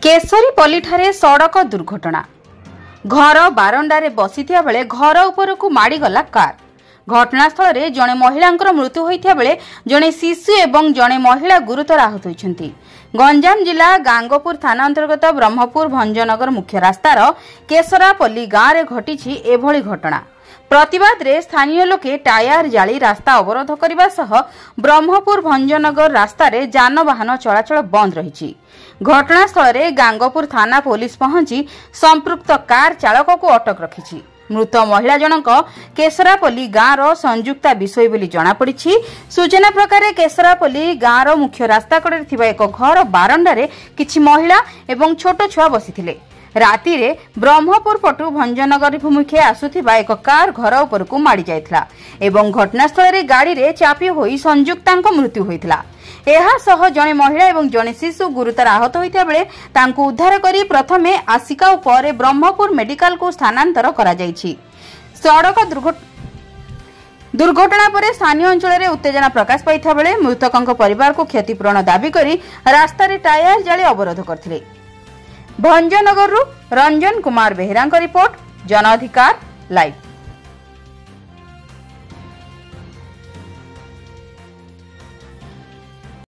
केशरीपल्ली सड़क दुर्घटना घर बारंडारे बसिथिया बेले घर उपरकू माड़ीगला कार। घटनास्थल में जड़े महिला मृत्यु होता बेले जड़े शिशु एवं जड़े महिला गुरुतर आहत होती। गंजाम जिला गांगोपुर थाना अंतर्गत ब्रह्मपुर भंजनगर मुख्य रास्तार केशरापल्ली गाँव में घटी एभली घटना। प्रतिवाद रे स्थानीय लोके टायर जाली रास्ता अवरोध करने सह ब्रह्मपुर भंजनगर रास्ता रे जानवाहन चलाचल बंद रही। घटनास्थल में गांगोपुर थाना पुलिस पहुंची संपृक्त कार चालक को अटक रखी। मृत महिला जनक केशरापल्ली गाँव संयुक्ता विषय बोली जनापड़ी। सूचना प्रकार केशरापल्ली गाँव मुख्य रास्ता कड़े एक घर बारंडारे किछि महिला एवं छोट छुआ बसिथिले। राति रे ब्रह्मपुर पटु भंजनगर अभिमुखे आसुथिबा एक कार घर उपरकू माड़ी जायथिला एवं घटनास्थल रे गाड़ी रे चापी होई संयुक्तांक मृत्यु होइथिला। एहा सह जणे महिला एवं जणे शिशु गुरुतर आहत होइता बेले तांकु उद्धार करी प्रथमे आसिका उपरे ब्रह्मपुर मेडिकल को स्थानांतर करा जायछि। सड़क दुर्घटना पर स्थानीय अंचल में उत्तेजना प्रकाश पाइथा बेले मृतकंक परिवार को क्षतिपूरण दाबी करी रास्ता रे टायर जाली अवरोध करथिले। भंजनगर रंजन कुमार बेहेरा रिपोर्ट, जन अधिकार लाइव।